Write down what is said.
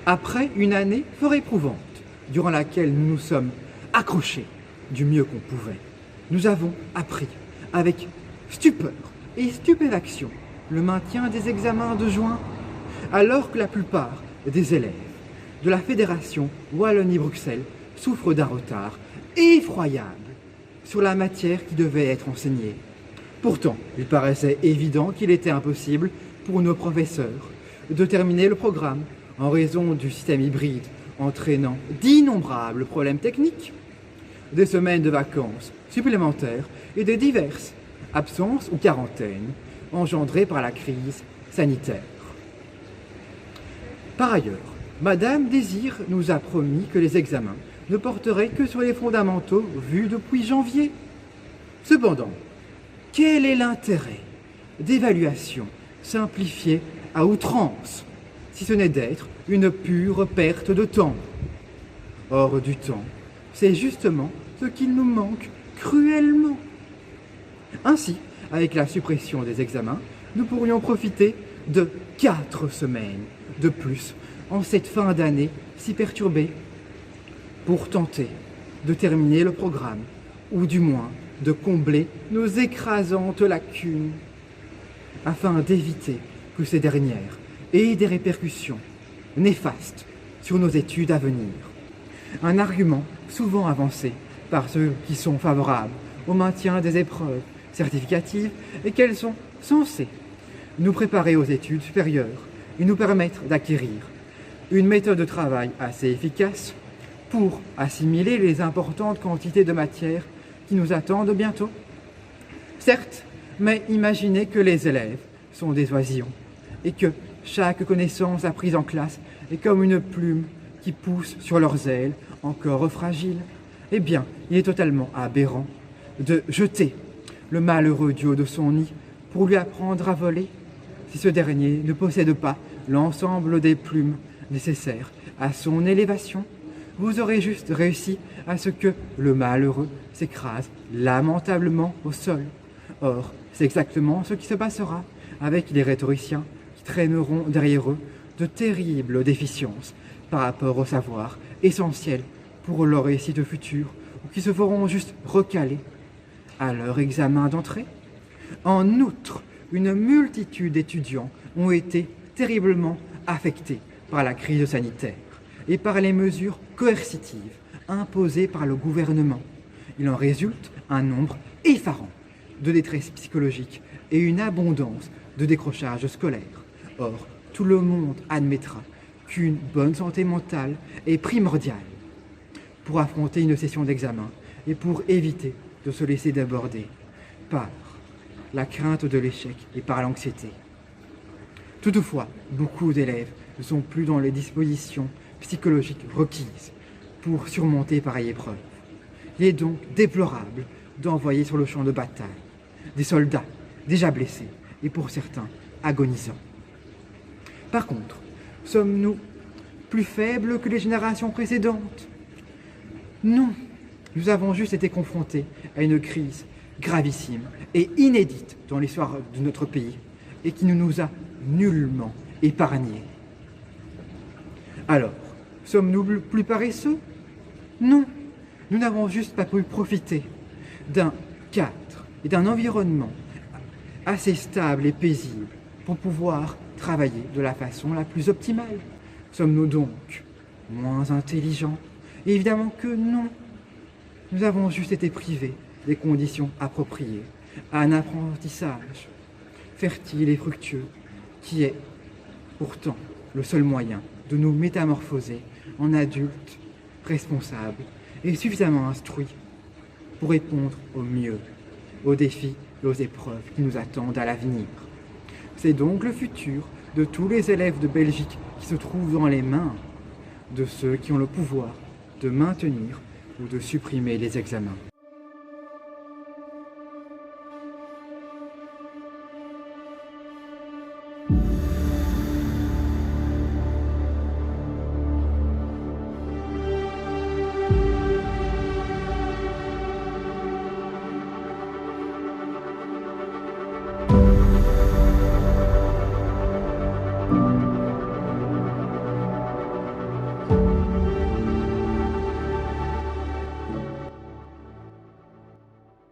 Après une année fort éprouvante, durant laquelle nous nous sommes accrochés du mieux qu'on pouvait, nous avons appris avec stupeur et stupéfaction le maintien des examens de juin, alors que la plupart des élèves de la Fédération Wallonie-Bruxelles souffrent d'un retard effroyable sur la matière qui devait être enseignée. Pourtant, il paraissait évident qu'il était impossible pour nos professeurs de terminer le programme en raison du système hybride entraînant d'innombrables problèmes techniques, des semaines de vacances supplémentaires et de diverses absences ou quarantaines engendrées par la crise sanitaire. Par ailleurs, Madame Désir nous a promis que les examens ne porteraient que sur les fondamentaux vus depuis janvier. Cependant, quel est l'intérêt d'évaluation simplifiée à outrance, si ce n'est d'être une pure perte de temps? Or, du temps, c'est justement ce qu'il nous manque cruellement. Ainsi, avec la suppression des examens, nous pourrions profiter de 4 semaines de plus en cette fin d'année si perturbée pour tenter de terminer le programme, ou du moins de combler nos écrasantes lacunes, afin d'éviter que ces dernières aient des répercussions néfastes sur nos études à venir. Un argument souvent avancé par ceux qui sont favorables au maintien des épreuves certificatives et qu'elles sont censées nous préparer aux études supérieures et nous permettre d'acquérir une méthode de travail assez efficace pour assimiler les importantes quantités de matière qui nous attendent bientôt. Certes, mais imaginez que les élèves sont des oisillons et que chaque connaissance apprise en classe est comme une plume qui pousse sur leurs ailes encore fragiles. Eh bien, il est totalement aberrant de jeter le malheureux du haut de son nid pour lui apprendre à voler, si ce dernier ne possède pas l'ensemble des plumes nécessaires à son élévation. Vous aurez juste réussi à ce que le malheureux s'écrase lamentablement au sol. Or, c'est exactement ce qui se passera avec les rhétoriciens qui traîneront derrière eux de terribles déficiences par rapport au savoir essentiel pour leur réussite future, ou qui se feront juste recaler à leur examen d'entrée. En outre, une multitude d'étudiants ont été terriblement affectés par la crise sanitaire et par les mesures coercitives imposées par le gouvernement. Il en résulte un nombre effarant de détresse psychologique et une abondance de décrochage scolaire. Or, tout le monde admettra qu'une bonne santé mentale est primordiale pour affronter une session d'examen et pour éviter de se laisser déborder par la crainte de l'échec et par l'anxiété. Toutefois, beaucoup d'élèves ne sont plus dans les dispositions psychologiques requises pour surmonter pareille épreuve. Il est donc déplorable d'envoyer sur le champ de bataille des soldats déjà blessés et pour certains agonisants. Par contre, sommes-nous plus faibles que les générations précédentes? Non, nous avons juste été confrontés à une crise gravissime et inédite dans l'histoire de notre pays et qui ne nous a nullement épargnés. Alors, sommes-nous plus paresseux? Non, nous n'avons juste pas pu profiter d'un cadre et d'un environnement assez stable et paisible pour pouvoir travailler de la façon la plus optimale. Sommes-nous donc moins intelligents? Évidemment que non. Nous avons juste été privés des conditions appropriées à un apprentissage fertile et fructueux qui est pourtant le seul moyen de nous métamorphoser en adultes responsables et suffisamment instruits pour répondre au mieux aux défis et aux épreuves qui nous attendent à l'avenir. C'est donc le futur de tous les élèves de Belgique qui se trouvent dans les mains de ceux qui ont le pouvoir de maintenir ou de supprimer les examens.